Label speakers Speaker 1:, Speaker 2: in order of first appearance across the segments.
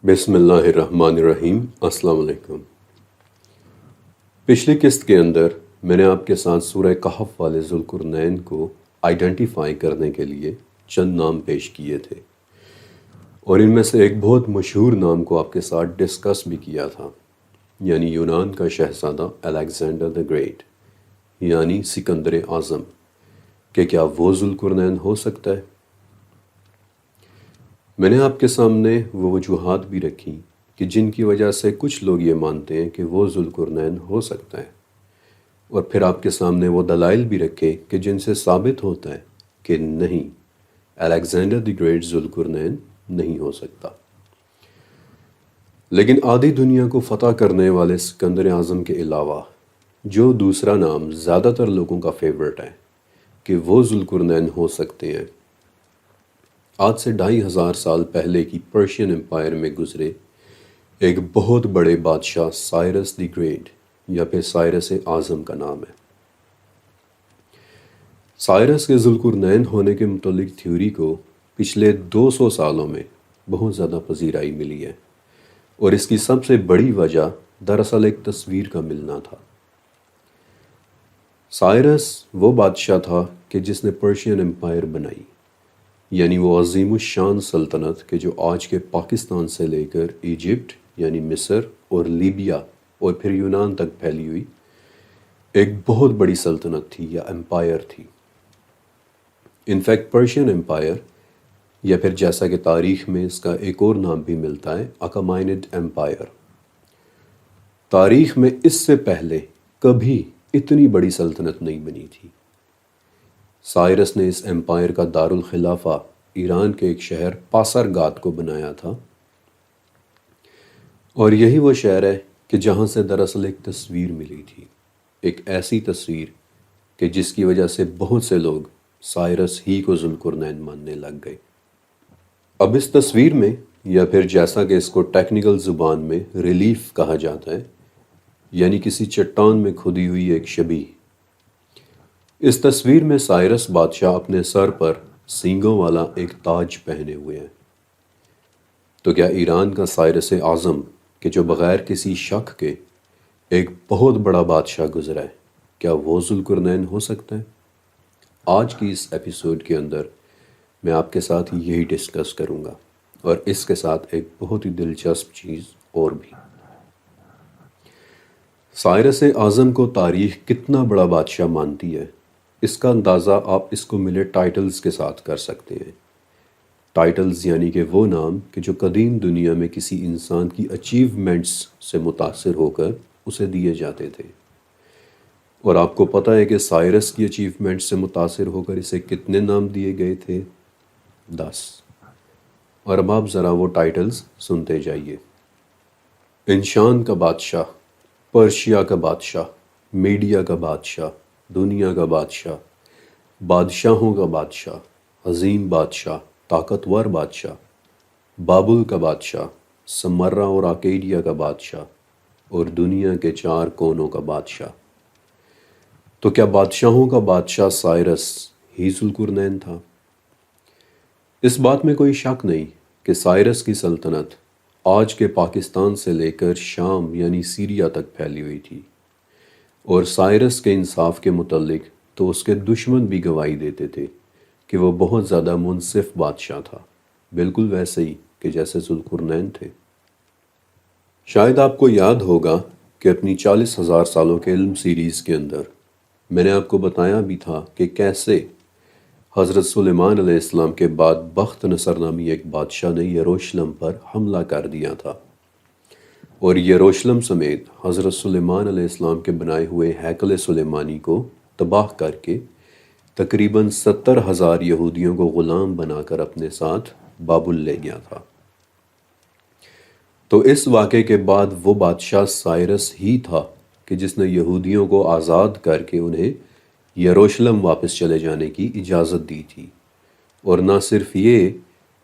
Speaker 1: بسم اللہ الرحمن الرحیم۔ السلام علیکم۔ پچھلی قسط کے اندر میں نے آپ کے ساتھ سورہ کہف والے ذوالقرنین کو آئیڈینٹیفائی کرنے کے لیے چند نام پیش کیے تھے، اور ان میں سے ایک بہت مشہور نام کو آپ کے ساتھ ڈسکس بھی کیا تھا، یعنی یونان کا شہزادہ الیگزینڈر دی گریٹ، یعنی سکندر اعظم، کہ کیا وہ ذوالقرنین ہو سکتا ہے؟ میں نے آپ کے سامنے وہ وجوہات بھی رکھی کہ جن کی وجہ سے کچھ لوگ یہ مانتے ہیں کہ وہ ذوالقرنین ہو سکتا ہے، اور پھر آپ کے سامنے وہ دلائل بھی رکھے کہ جن سے ثابت ہوتا ہے کہ نہیں، الیگزینڈر دی گریٹ ذوالقرنین نہیں ہو سکتا۔ لیکن آدھی دنیا کو فتح کرنے والے سکندر اعظم کے علاوہ جو دوسرا نام زیادہ تر لوگوں کا فیورٹ ہے کہ وہ ذوالقرنین ہو سکتے ہیں، آج سے 2500 سال پہلے کی پرشین امپائر میں گزرے ایک بہت بڑے بادشاہ سائرس دی گریٹ یا پھر سائرس اعظم کا نام ہے۔ سائرس کے ذوالقرنین ہونے کے متعلق تھیوری کو پچھلے 200 سالوں میں بہت زیادہ پذیرائی ملی ہے، اور اس کی سب سے بڑی وجہ دراصل ایک تصویر کا ملنا تھا۔ سائرس وہ بادشاہ تھا کہ جس نے پرشین امپائر بنائی، یعنی وہ عظیم الشان سلطنت کہ جو آج کے پاکستان سے لے کر ایجپٹ یعنی مصر اور لیبیا اور پھر یونان تک پھیلی ہوئی ایک بہت بڑی سلطنت تھی یا امپائر تھی۔ انفیکٹ پرشین امپائر، یا پھر جیسا کہ تاریخ میں اس کا ایک اور نام بھی ملتا ہے اکامینڈ امپائر، تاریخ میں اس سے پہلے کبھی اتنی بڑی سلطنت نہیں بنی تھی۔ سائرس نے اس امپائر کا دارالخلافہ ایران کے ایک شہر پاسرگاد کو بنایا تھا، اور یہی وہ شہر ہے کہ جہاں سے دراصل ایک تصویر ملی تھی، ایک ایسی تصویر کہ جس کی وجہ سے بہت سے لوگ سائرس ہی کو ذوالقرنین ماننے لگ گئے۔ اب اس تصویر میں، یا پھر جیسا کہ اس کو ٹیکنیکل زبان میں ریلیف کہا جاتا ہے، یعنی کسی چٹان میں کھدی ہوئی ایک شبیہ، اس تصویر میں سائرس بادشاہ اپنے سر پر سینگوں والا ایک تاج پہنے ہوئے ہیں۔ تو کیا ایران کا سائرس اعظم کہ جو بغیر کسی شک کے ایک بہت بڑا بادشاہ گزرا ہے، کیا وہ ذوالقرنین ہو سکتا ہے؟ آج کی اس ایپیسوڈ کے اندر میں آپ کے ساتھ یہی ڈسکس کروں گا، اور اس کے ساتھ ایک بہت ہی دلچسپ چیز اور بھی۔ سائرس اعظم کو تاریخ کتنا بڑا بادشاہ مانتی ہے، اس کا اندازہ آپ اس کو ملے ٹائٹلز کے ساتھ کر سکتے ہیں۔ ٹائٹلز یعنی کہ وہ نام کہ جو قدیم دنیا میں کسی انسان کی اچیومنٹس سے متاثر ہو کر اسے دیے جاتے تھے، اور آپ کو پتہ ہے کہ سائرس کی اچیومنٹ سے متاثر ہو کر اسے کتنے نام دیے گئے تھے؟ 10۔ اور اب آپ ذرا وہ ٹائٹلز سنتے جائیے۔ انشان کا بادشاہ، پرشیا کا بادشاہ، میڈیا کا بادشاہ، دنیا کا بادشاہ، بادشاہوں کا بادشاہ، عظیم بادشاہ، طاقتور بادشاہ، بابل کا بادشاہ، سمرہ اور آکیڈیا کا بادشاہ، اور دنیا کے 4 کونوں کا بادشاہ۔ تو کیا بادشاہوں کا بادشاہ سائرس ہی ذوالقرنین تھا؟ اس بات میں کوئی شک نہیں کہ سائرس کی سلطنت آج کے پاکستان سے لے کر شام یعنی سیریا تک پھیلی ہوئی تھی، اور سائرس کے انصاف کے متعلق تو اس کے دشمن بھی گواہی دیتے تھے کہ وہ بہت زیادہ منصف بادشاہ تھا، بالکل ویسے ہی کہ جیسے ذوالقرنین تھے۔ شاید آپ کو یاد ہوگا کہ اپنی 40,000 سالوں کے علم سیریز کے اندر میں نے آپ کو بتایا بھی تھا کہ کیسے حضرت سلیمان علیہ السلام کے بعد بخت نصر نامی ایک بادشاہ نے یروشلم پر حملہ کر دیا تھا، اور یروشلم سمیت حضرت سلیمان علیہ السلام کے بنائے ہوئے ہیکل سلیمانی کو تباہ کر کے تقریباً 70,000 یہودیوں کو غلام بنا کر اپنے ساتھ بابل لے گیا تھا۔ تو اس واقعے کے بعد وہ بادشاہ سائرس ہی تھا کہ جس نے یہودیوں کو آزاد کر کے انہیں یروشلم واپس چلے جانے کی اجازت دی تھی، اور نہ صرف یہ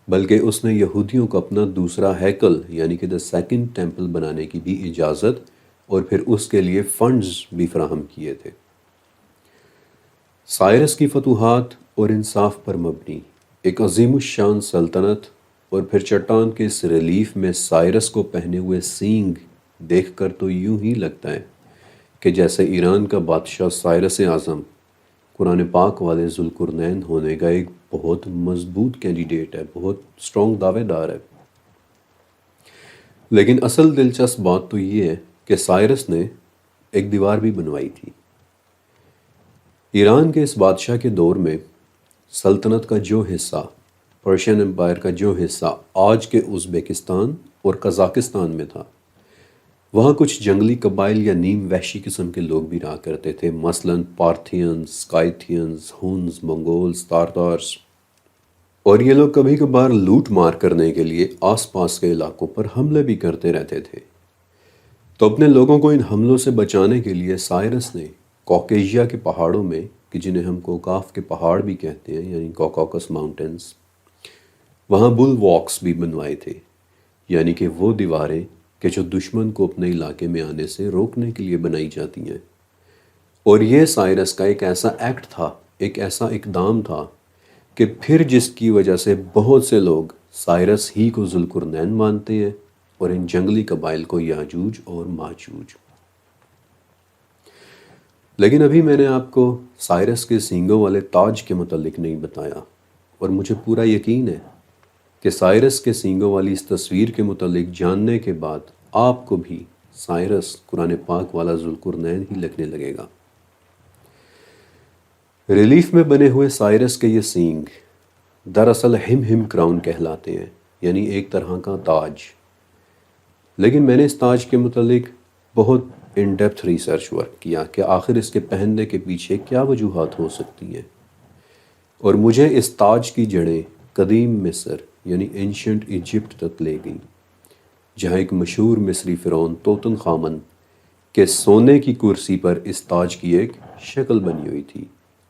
Speaker 1: بلکہ اس نے یہودیوں کو اپنا دوسرا ہیکل یعنی کہ سیکنڈ ٹیمپل بنانے کی بھی اجازت اور پھر اس کے لیے فنڈز بھی فراہم کیے تھے۔ سائرس کی فتوحات اور انصاف پر مبنی ایک عظیم الشان سلطنت اور پھر چٹان کے اس ریلیف میں سائرس کو پہنے ہوئے سینگ دیکھ کر تو یوں ہی لگتا ہے کہ جیسے ایران کا بادشاہ سائرس اعظم قرآن پاک والے ذوالقرنین ہونے کا ایک بہت مضبوط کینڈیڈیٹ ہے، بہت سٹرونگ دعوے دار ہے۔ لیکن اصل دلچسپ بات تو یہ ہے کہ سائرس نے ایک دیوار بھی بنوائی تھی۔ ایران کے اس بادشاہ کے دور میں سلطنت کا جو حصہ، پرشین امپائر کا جو حصہ آج کے ازبکستان اور قزاقستان میں تھا، وہاں کچھ جنگلی قبائل یا نیم وحشی قسم کے لوگ بھی رہا کرتے تھے، مثلاً پارتھینز، سکائتھینز، ہونز، منگولز، تارتارز، اور یہ لوگ کبھی کبھار لوٹ مار کرنے کے لیے آس پاس کے علاقوں پر حملے بھی کرتے رہتے تھے۔ تو اپنے لوگوں کو ان حملوں سے بچانے کے لیے سائرس نے کوکیشیا کے پہاڑوں میں، کہ جنہیں ہم کوکاف کے پہاڑ بھی کہتے ہیں، یعنی کوکاکس ماؤنٹینز، وہاں بل واکس بھی بنوائے تھے، یعنی کہ وہ دیواریں کہ جو دشمن کو اپنے علاقے میں آنے سے روکنے کے لیے بنائی جاتی ہیں۔ اور یہ سائرس کا ایک ایسا ایکٹ تھا، ایک ایسا اقدام تھا کہ پھر جس کی وجہ سے بہت سے لوگ سائرس ہی کو ذوالقرنین مانتے ہیں اور ان جنگلی قبائل کو یاجوج اور ماجوج۔ لیکن ابھی میں نے آپ کو سائرس کے سینگوں والے تاج کے متعلق نہیں بتایا، اور مجھے پورا یقین ہے کہ سائرس کے سینگوں والی اس تصویر کے متعلق جاننے کے بعد آپ کو بھی سائرس قرآن پاک والا ذوالقرنین ہی لگنے لگے گا۔ ریلیف میں بنے ہوئے سائرس کے یہ سینگ دراصل ہم ہم کراؤن کہلاتے ہیں، یعنی ایک طرح کا تاج۔ لیکن میں نے اس تاج کے متعلق بہت ان ڈیپتھ ریسرچ ورک کیا کہ آخر اس کے پہننے کے پیچھے کیا وجوہات ہو سکتی ہیں، اور مجھے اس تاج کی جڑیں قدیم مصر یعنی اینشنٹ ایجپٹ تک لے گئیں، جہاں ایک مشہور مصری فرعون توتن خامن کے سونے کی کرسی پر اس تاج کی ایک شکل بنی ہوئی تھی،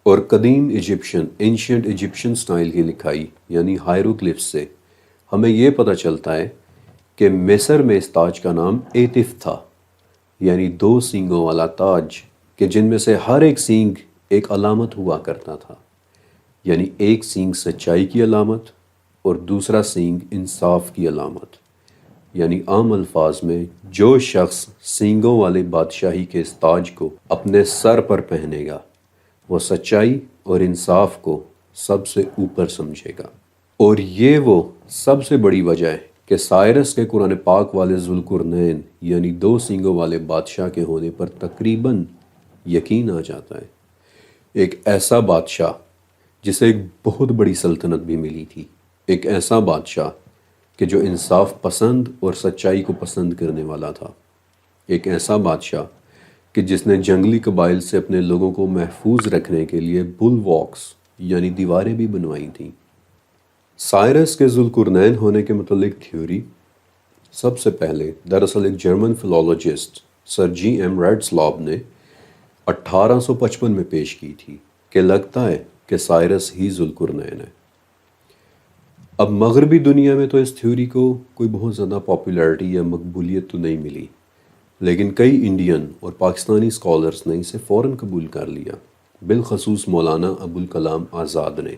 Speaker 1: اور قدیم ایجپشن، اینشنٹ ایجپشن سٹائل کی لکھائی یعنی ہائیروگلفس سے ہمیں یہ پتہ چلتا ہے کہ مصر میں اس تاج کا نام ایتف تھا، یعنی دو سینگوں والا تاج، کہ جن میں سے ہر ایک سینگ ایک علامت ہوا کرتا تھا، یعنی ایک سینگ سچائی کی علامت اور دوسرا سینگ انصاف کی علامت۔ یعنی عام الفاظ میں جو شخص سینگوں والے بادشاہی کے اس تاج کو اپنے سر پر پہنے گا وہ سچائی اور انصاف کو سب سے اوپر سمجھے گا۔ اور یہ وہ سب سے بڑی وجہ ہے کہ سائرس کے قرآن پاک والے ذوالقرنین یعنی دو سینگوں والے بادشاہ کے ہونے پر تقریباً یقین آ جاتا ہے۔ ایک ایسا بادشاہ جسے ایک بہت بڑی سلطنت بھی ملی تھی، ایک ایسا بادشاہ کہ جو انصاف پسند اور سچائی کو پسند کرنے والا تھا، ایک ایسا بادشاہ کہ جس نے جنگلی قبائل سے اپنے لوگوں کو محفوظ رکھنے کے لیے بل واکس یعنی دیواریں بھی بنوائی تھیں۔ سائرس کے ذوالقرنین ہونے کے متعلق تھیوری سب سے پہلے دراصل ایک جرمن فلالوجسٹ سر جی ایم ریڈسلاب نے 1855 میں پیش کی تھی کہ لگتا ہے کہ سائرس ہی ذوالقرنین ہے۔ اب مغربی دنیا میں تو اس تھیوری کو کوئی بہت زیادہ پاپولیرٹی یا مقبولیت تو نہیں ملی، لیکن کئی انڈین اور پاکستانی اسکالرز نے اسے فوراً قبول کر لیا، بالخصوص مولانا ابوالکلام آزاد نے۔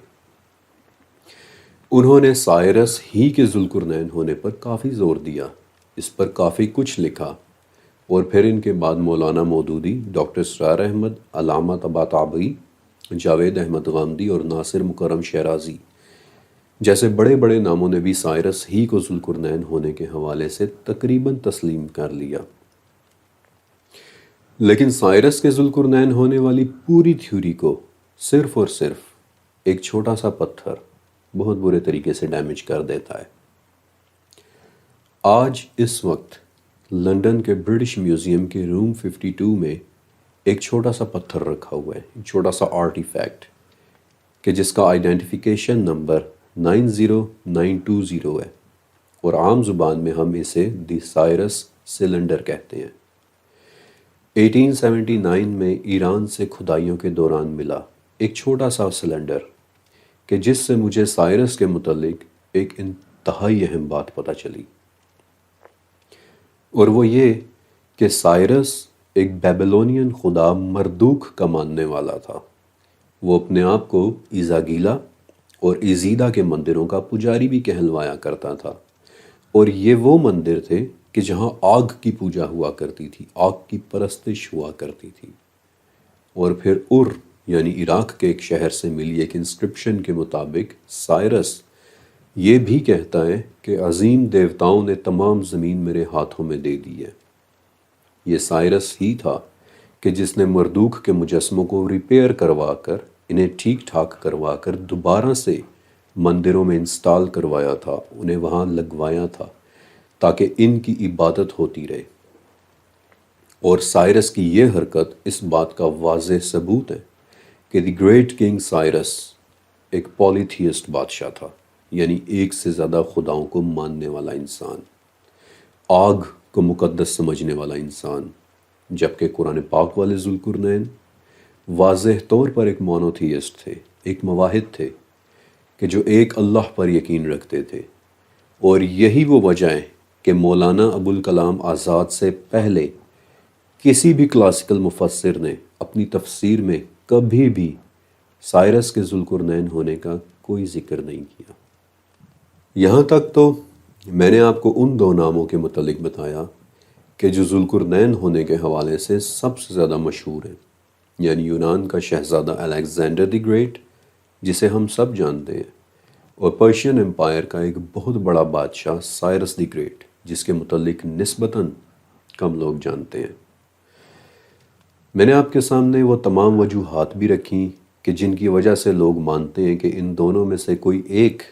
Speaker 1: انہوں نے سائرس ہی کے ذوالقرنین ہونے پر کافی زور دیا، اس پر کافی کچھ لکھا، اور پھر ان کے بعد مولانا مودودی، ڈاکٹر اسرار احمد، علامہ طباطبائی، جاوید احمد غامدی اور ناصر مکرم شیرازی جیسے بڑے بڑے ناموں نے بھی سائرس ہی کو ذوالقرنین ہونے کے حوالے سے تقریباً تسلیم کر لیا۔ لیکن سائرس کے ذوالقرنین ہونے والی پوری تھیوری کو صرف اور صرف ایک چھوٹا سا پتھر بہت برے طریقے سے ڈیمیج کر دیتا ہے۔ آج اس وقت لندن کے برٹش میوزیم کے روم 52 میں ایک چھوٹا سا پتھر رکھا ہوا ہے، ایک چھوٹا سا آرٹیفیکٹ کہ جس کا آئیڈینٹیفیکیشن نمبر 90920 ہے، اور عام زبان میں ہم اسے دی سائرس سلنڈر کہتے ہیں۔ 1879 میں ایران سے کھدائیوں کے دوران ملا ایک چھوٹا سا سلنڈر کہ جس سے مجھے سائرس کے متعلق ایک انتہائی اہم بات پتہ چلی، اور وہ یہ کہ سائرس ایک بیبلونین خدا مردوک کا ماننے والا تھا۔ وہ اپنے آپ کو ایزاگیلا اور ایزیدہ کے مندروں کا پجاری بھی کہلوایا کرتا تھا، اور یہ وہ مندر تھے کہ جہاں آگ کی پوجا ہوا کرتی تھی، آگ کی پرستش ہوا کرتی تھی۔ اور پھر یعنی عراق کے ایک شہر سے ملی ایک انسکرپشن کے مطابق سائرس یہ بھی کہتا ہے کہ عظیم دیوتاؤں نے تمام زمین میرے ہاتھوں میں دے دی ہے۔ یہ سائرس ہی تھا کہ جس نے مردوک کے مجسموں کو ریپیئر کروا کر، انہیں ٹھیک ٹھاک کروا کر دوبارہ سے مندروں میں انسٹال کروایا تھا، انہیں وہاں لگوایا تھا تاکہ ان کی عبادت ہوتی رہے۔ اور سائرس کی یہ حرکت اس بات کا واضح ثبوت ہے کہ دی گریٹ کنگ سائرس ایک پولیتھیسٹ بادشاہ تھا، یعنی ایک سے زیادہ خداؤں کو ماننے والا انسان، آگ کو مقدس سمجھنے والا انسان، جبکہ قرآن پاک والے ذوالقرنین واضح طور پر ایک مونوتھیسٹ تھے، ایک موحد تھے کہ جو ایک اللہ پر یقین رکھتے تھے۔ اور یہی وہ وجہ ہے کہ مولانا ابوالکلام آزاد سے پہلے کسی بھی کلاسیکل مفسر نے اپنی تفسیر میں کبھی بھی سائرس کے ذوالقرنین ہونے کا کوئی ذکر نہیں کیا۔ یہاں تک تو میں نے آپ کو ان دو ناموں کے متعلق بتایا کہ جو ذوالقرنین ہونے کے حوالے سے سب سے زیادہ مشہور ہیں، یعنی یونان کا شہزادہ الیگزینڈر دی گریٹ جسے ہم سب جانتے ہیں، اور پرشین امپائر کا ایک بہت بڑا بادشاہ سائرس دی گریٹ جس کے متعلق نسبتاً کم لوگ جانتے ہیں۔ میں نے آپ کے سامنے وہ تمام وجوہات بھی رکھیں کہ جن کی وجہ سے لوگ مانتے ہیں کہ ان دونوں میں سے کوئی ایک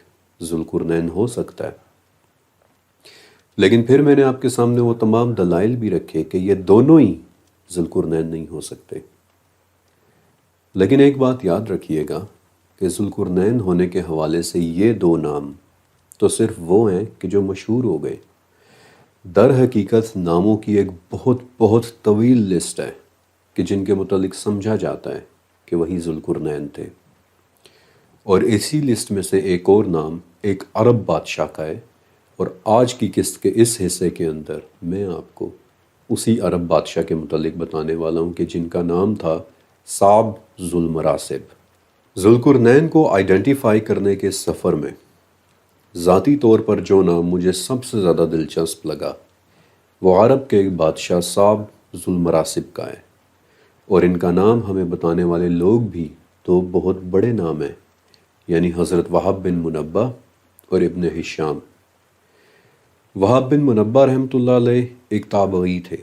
Speaker 1: ذوالقرنین ہو سکتا ہے، لیکن پھر میں نے آپ کے سامنے وہ تمام دلائل بھی رکھے کہ یہ دونوں ہی ذوالقرنین نہیں ہو سکتے۔ لیکن ایک بات یاد رکھیے گا کہ ذوالقرنین ہونے کے حوالے سے یہ دو نام تو صرف وہ ہیں کہ جو مشہور ہو گئے۔ در حقیقت ناموں کی ایک بہت بہت طویل لسٹ ہے کہ جن کے متعلق سمجھا جاتا ہے کہ وہی ذوالقرنین تھے، اور اسی لسٹ میں سے ایک اور نام ایک عرب بادشاہ کا ہے، اور آج کی قسط کے اس حصے کے اندر میں آپ کو اسی عرب بادشاہ کے متعلق بتانے والا ہوں کہ جن کا نام تھا صعب ذو المراسب۔ ذوالقرنین کو آئیڈینٹیفائی کرنے کے سفر میں ذاتی طور پر جو نام مجھے سب سے زیادہ دلچسپ لگا وہ عرب کے ایک بادشاہ صعب ذو المراسب کا ہے، اور ان کا نام ہمیں بتانے والے لوگ بھی دو بہت بڑے نام ہیں، یعنی حضرت وہب بن منبہ اور ابن ہشام۔ وہب بن منبہ رحمۃ اللہ علیہ ایک تابعی تھے،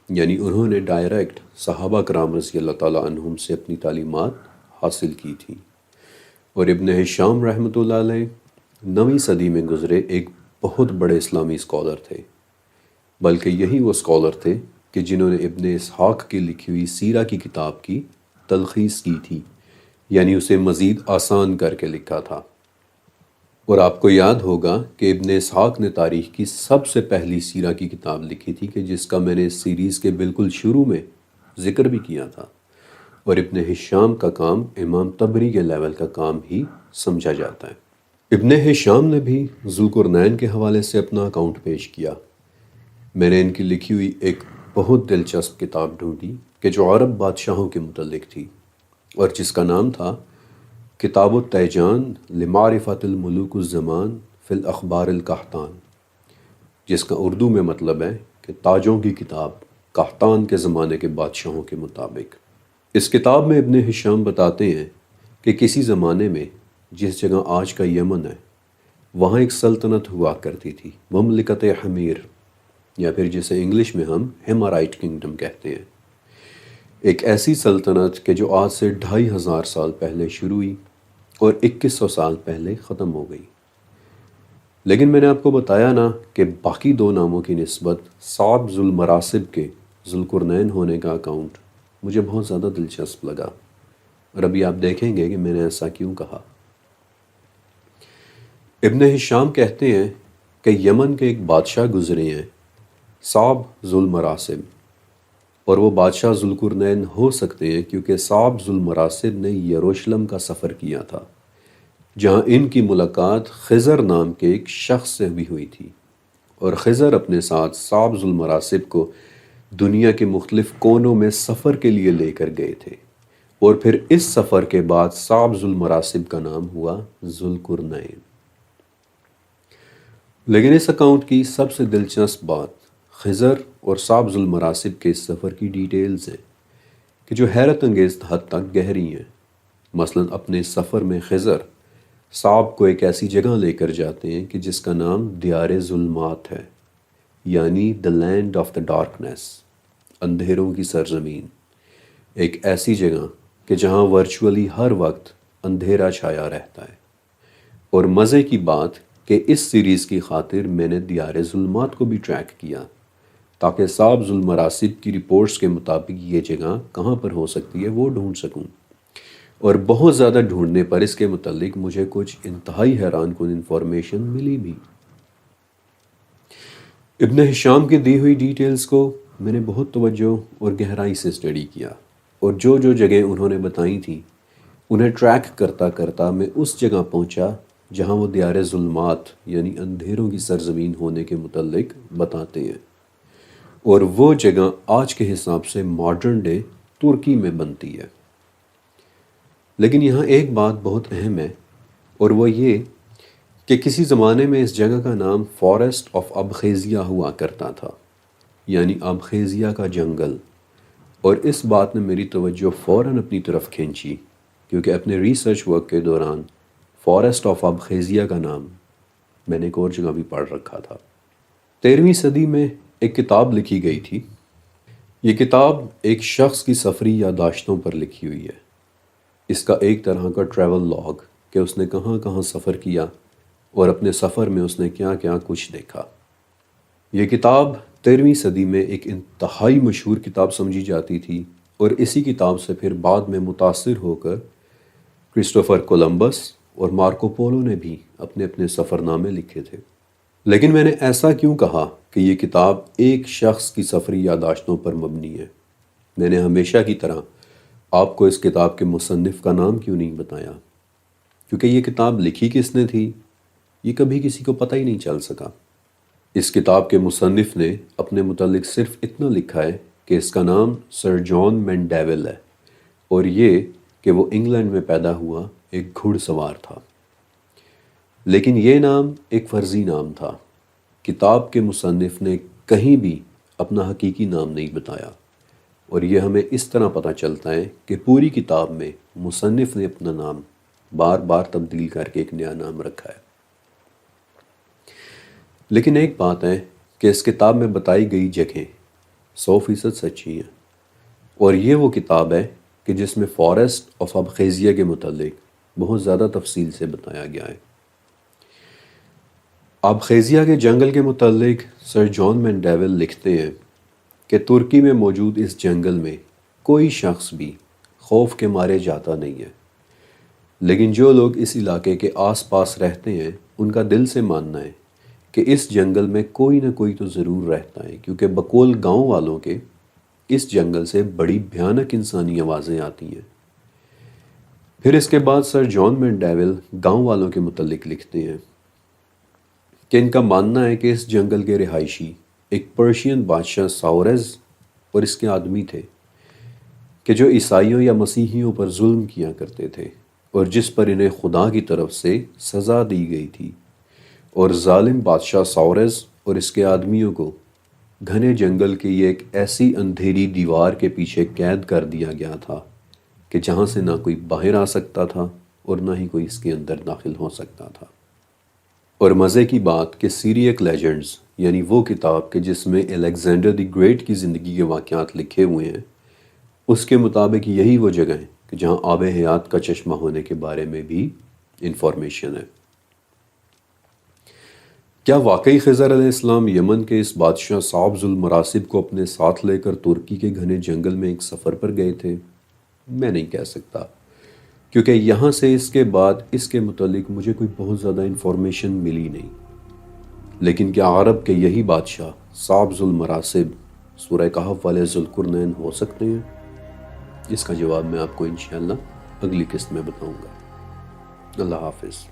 Speaker 1: یعنی انہوں نے ڈائریکٹ صحابہ کرام رضی اللہ تعالیٰ عنہم سے اپنی تعلیمات حاصل کی تھی، اور ابن ہشام رحمۃ اللہ علیہ 9ویں صدی میں گزرے ایک بہت بڑے اسلامی اسکالر تھے، بلکہ یہی وہ اسکالر تھے کہ جنہوں نے ابن اسحاق کی لکھی ہوئی سیرہ کی کتاب کی تلخیص کی تھی، یعنی اسے مزید آسان کر کے لکھا تھا۔ اور آپ کو یاد ہوگا کہ ابن اسحاق نے تاریخ کی سب سے پہلی سیرہ کی کتاب لکھی تھی کہ جس کا میں نے اس سیریز کے بالکل شروع میں ذکر بھی کیا تھا، اور ابن ہشام کا کام امام طبری کے لیول کا کام ہی سمجھا جاتا ہے۔ ابن ہشام نے بھی ذوالقرنین کے حوالے سے اپنا اکاؤنٹ پیش کیا۔ میں نے ان کی لکھی ہوئی ایک بہت دلچسپ کتاب ڈھونڈی کہ جو عرب بادشاہوں کے متعلق تھی، اور جس کا نام تھا کتاب التیجان لمعرفت الملوک الزمان فی الاخبار القحطان، جس کا اردو میں مطلب ہے کہ تاجوں کی کتاب قحطان کے زمانے کے بادشاہوں کے مطابق۔ اس کتاب میں ابن ہشام بتاتے ہیں کہ کسی زمانے میں جس جگہ آج کا یمن ہے وہاں ایک سلطنت ہوا کرتی تھی، مملکت حمیر، یا پھر جسے انگلش میں ہم ہیمارائٹ کنگڈم کہتے ہیں۔ ایک ایسی سلطنت کہ جو آج سے 2500 سال پہلے شروع ہوئی اور 2100 سال پہلے ختم ہو گئی۔ لیکن میں نے آپ کو بتایا نا کہ باقی دو ناموں کی نسبت صعب ذو المراسب کے ذوالقرنین ہونے کا اکاؤنٹ مجھے بہت زیادہ دلچسپ لگا، اور ابھی آپ دیکھیں گے کہ میں نے ایسا کیوں کہا۔ ابن ہشام کہتے ہیں کہ یمن کے ایک بادشاہ گزرے ہیں صعب ذو المراسب، اور وہ بادشاہ ذوالقرنین ہو سکتے ہیں کیونکہ صعب ذو المراسب نے یروشلم کا سفر کیا تھا، جہاں ان کی ملاقات خضر نام کے ایک شخص سے بھی ہوئی تھی، اور خضر اپنے ساتھ صعب ذو المراسب کو دنیا کے مختلف کونوں میں سفر کے لیے لے کر گئے تھے، اور پھر اس سفر کے بعد صعب ذوالمراسب کا نام ہوا ذوالقرنین۔ لیکن اس اکاؤنٹ کی سب سے دلچسپ بات خضر اور صعب ذوالمراسب کے اس سفر کی ڈیٹیلز ہیں کہ جو حیرت انگیز حد تک گہری ہیں۔ مثلاً اپنے سفر میں خضر صعب کو ایک ایسی جگہ لے کر جاتے ہیں کہ جس کا نام دیار ظلمات ہے، یعنی دا لینڈ آف دا ڈارکنیس، اندھیروں کی سرزمین، ایک ایسی جگہ کہ جہاں ورچولی ہر وقت اندھیرا چھایا رہتا ہے۔ اور مزے کی بات کہ اس سیریز کی خاطر میں نے دیار ظلمات کو بھی ٹریک کیا تاکہ صعب ذوالمراسب کی رپورٹس کے مطابق یہ جگہ کہاں پر ہو سکتی ہے وہ ڈھونڈ سکوں، اور بہت زیادہ ڈھونڈنے پر اس کے متعلق مجھے کچھ انتہائی حیران کن انفارمیشن ملی بھی۔ ابن ہشام کی دی ہوئی ڈیٹیلز کو میں نے بہت توجہ اور گہرائی سے اسٹڈی کیا، اور جو جگہیں انہوں نے بتائی تھیں انہیں ٹریک کرتا کرتا میں اس جگہ پہنچا جہاں وہ دیار ظلمات یعنی اندھیروں کی سرزمین ہونے کے متعلق بتاتے ہیں، اور وہ جگہ آج کے حساب سے ماڈرن ڈے ترکی میں بنتی ہے۔ لیکن یہاں ایک بات بہت اہم ہے، اور وہ یہ کہ کسی زمانے میں اس جگہ کا نام فارسٹ آف ابخیزیا ہوا کرتا تھا، یعنی ابخیزیا کا جنگل۔ اور اس بات نے میری توجہ فوراً اپنی طرف کھینچی، کیونکہ اپنے ریسرچ ورک کے دوران فارسٹ آف ابخیزیا کا نام میں نے ایک اور جگہ بھی پڑھ رکھا تھا۔ 13ویں صدی میں ایک کتاب لکھی گئی تھی۔ یہ کتاب ایک شخص کی سفری یادداشتوں پر لکھی ہوئی ہے۔ اس کا ایک طرح کا ٹریول لاگ کہ اس نے کہاں کہاں سفر کیا اور اپنے سفر میں اس نے کیا کیا کچھ دیکھا۔ یہ کتاب 13ویں صدی میں ایک انتہائی مشہور کتاب سمجھی جاتی تھی، اور اسی کتاب سے پھر بعد میں متاثر ہو کر کرسٹوفر کولمبس اور مارکو پولو نے بھی اپنے اپنے سفر نامے لکھے تھے۔ لیکن میں نے ایسا کیوں کہا کہ یہ کتاب ایک شخص کی سفری یادداشتوں پر مبنی ہے؟ میں نے ہمیشہ کی طرح آپ کو اس کتاب کے مصنف کا نام کیوں نہیں بتایا، کیونکہ یہ کتاب لکھی کس نے تھی یہ کبھی کسی کو پتہ ہی نہیں چل سکا۔ اس کتاب کے مصنف نے اپنے متعلق صرف اتنا لکھا ہے کہ اس کا نام سر جان مینڈیول ہے، اور یہ کہ وہ انگلینڈ میں پیدا ہوا ایک گھڑ سوار تھا۔ لیکن یہ نام ایک فرضی نام تھا۔ کتاب کے مصنف نے کہیں بھی اپنا حقیقی نام نہیں بتایا، اور یہ ہمیں اس طرح پتہ چلتا ہے کہ پوری کتاب میں مصنف نے اپنا نام بار بار تبدیل کر کے ایک نیا نام رکھا ہے۔ لیکن ایک بات ہے کہ اس کتاب میں بتائی گئی جگہیں 100% سچی ہیں، اور یہ وہ کتاب ہے کہ جس میں فارسٹ آف ابخیزیا کے متعلق بہت زیادہ تفصیل سے بتایا گیا ہے۔ ابخیزیا کے جنگل کے متعلق سر جان مینڈیول لکھتے ہیں کہ ترکی میں موجود اس جنگل میں کوئی شخص بھی خوف کے مارے جاتا نہیں ہے، لیکن جو لوگ اس علاقے کے آس پاس رہتے ہیں ان کا دل سے ماننا ہے کہ اس جنگل میں کوئی نہ کوئی تو ضرور رہتا ہے، کیونکہ بقول گاؤں والوں کے اس جنگل سے بڑی بھیانک انسانی آوازیں آتی ہیں۔ پھر اس کے بعد سر جان مینڈیول گاؤں والوں کے متعلق لکھتے ہیں کہ ان کا ماننا ہے کہ اس جنگل کے رہائشی ایک پرشین بادشاہ ساورز اور اس کے آدمی تھے کہ جو عیسائیوں یا مسیحیوں پر ظلم کیا کرتے تھے، اور جس پر انہیں خدا کی طرف سے سزا دی گئی تھی، اور ظالم بادشاہ ساورز اور اس کے آدمیوں کو گھنے جنگل کی ایک ایسی اندھیری دیوار کے پیچھے قید کر دیا گیا تھا کہ جہاں سے نہ کوئی باہر آ سکتا تھا اور نہ ہی کوئی اس کے اندر داخل ہو سکتا تھا۔ اور مزے کی بات کہ سیریک لیجنڈز یعنی وہ کتاب کہ جس میں الیگزینڈر دی گریٹ کی زندگی کے واقعات لکھے ہوئے ہیں، اس کے مطابق یہی وہ جگہ ہے کہ جہاں آب حیات کا چشمہ ہونے کے بارے میں بھی انفارمیشن ہے۔ کیا واقعی خضر علیہ السلام یمن کے اس بادشاہ صعب ذوالمراسب کو اپنے ساتھ لے کر ترکی کے گھنے جنگل میں ایک سفر پر گئے تھے؟ میں نہیں کہہ سکتا، کیونکہ یہاں سے اس کے بعد اس کے متعلق مجھے کوئی بہت زیادہ انفارمیشن ملی نہیں۔ لیکن کیا عرب کے یہی بادشاہ صعب ذوالمراسب سورہ کہف والے ذوالقرنین ہو سکتے ہیں؟ اس کا جواب میں آپ کو انشاءاللہ اگلی قسط میں بتاؤں گا۔ اللہ حافظ۔